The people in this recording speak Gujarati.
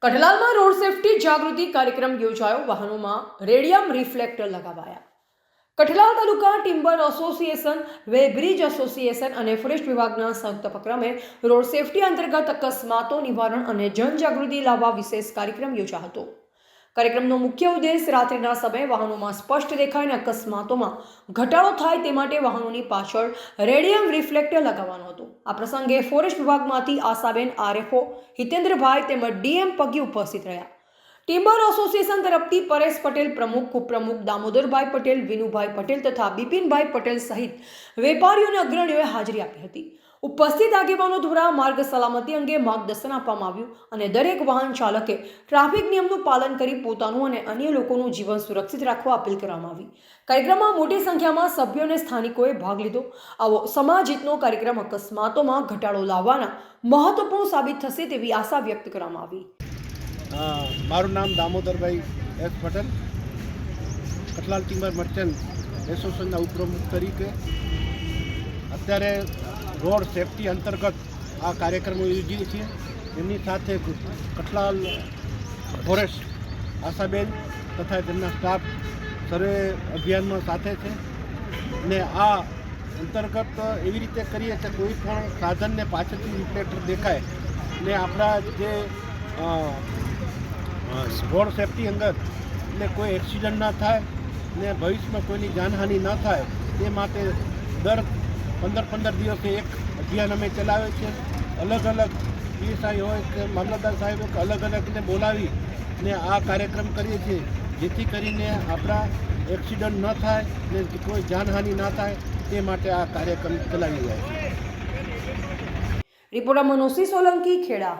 કઠલાલમાં રોડ સેફટી જાગૃતિ કાર્યક્રમ યોજાયો. વાહનોમાં રેડિયમ રિફ્લેક્ટર લગાવાયા. કઠલાલ તાલુકા ટિમ્બર એસોસિએશન, વેબ્રિજ એસોસિએશન અને ફોરેસ્ટ વિભાગના સંયુક્ત ઉપક્રમે રોડ સેફટી અંતર્ગત અકસ્માતો નિવારણ અને જનજાગૃતિ લાવવા વિશેષ કાર્યક્રમ યોજાયો હતો. કાર્યક્રમનો મુખ્ય ઉદ્દેશ રાત્રિના સમયે વાહનોમાં સ્પષ્ટ દેખાય અને અકસ્માતોમાં ઘટાડો થાય તે માટે વાહનોની પાછળ રેડિયમ રિફ્લેક્ટર લગાવવાનો હતો. આ પ્રસંગે ફોરેસ્ટ વિભાગમાંથી આશાબેન આરએફઓ, હિતેન્દ્રભાઈ તેમજ ડીએમ પગી ઉપસ્થિત રહ્યા. ટિમ્બર એસોસિએશન તરફથી પરેશ પટેલ પ્રમુખ, ઉપપ્રમુખ દામોદરભાઈ પટેલ, વિનુભાઈ પટેલ તથા બિપિનભાઈ પટેલ સહિત વેપારીઓ અને અગ્રણીઓએ હાજરી આપી હતી. ઉપસ્થિત આગેવાનો દ્વારા માર્ગ સલામતી અંગે માર્ગદર્શન આપવામાં આવ્યું અને દરેક વાહન ચાલકે ટ્રાફિક નિયમનું પાલન કરી પોતાનું અને અન્ય લોકોનું જીવન સુરક્ષિત રાખવા અપીલ કરવામાં આવી. કાર્યક્રમમાં મોટી સંખ્યામાં સભ્યો અને સ્થાનિકોએ ભાગ લીધો. આવો સમાજહિતનો કાર્યક્રમ અકસ્માતોમાં ઘટાડો લાવવાના મહત્વપૂર્ણ સાબિત થશે તેવી આશા વ્યક્ત કરવામાં આવી. મારું નામ Damodarbhai S Patel, Kathlal timber merchant એસોસિએશનના ઉપપ્રમુખ તરીકે અત્યારે રોડ સેફટી અંતર્ગત આ કાર્યક્રમો યોજીએ છીએ. એમની સાથે કઠલાલ ફોરેસ્ટ આશાબેન તથા તેમના સ્ટાફ સર્વે અભિયાનમાં સાથે છે. ને આ અંતર્ગત એવી રીતે કરીએ કે કોઈ પણ સાધનને પાછળથી રિફ્લેક્ટર દેખાય ને આપણા જે રોડ સેફટી અંદર એટલે કોઈ એક્સિડન્ટ ના થાય ને ભવિષ્યમાં કોઈની જાનહાનિ ન થાય તે માટે દર 15 દિવસે એક અભિયાન અમે ચલાવે છે. અલગ અલગ પીએસઆઈ હોય કે મામલતદાર સાહેબ હોય કે અલગ અલગને બોલાવી ને આ કાર્યક્રમ કરીએ છીએ, જેથી કરીને આપણા એક્સિડન્ટ ન થાય ને કોઈ જાનહાનિ ના થાય તે માટે આ કાર્યક્રમ ચલાવી રહ્યા છે. રિપોર્ટર મનોસી સોલંકી, ખેડા.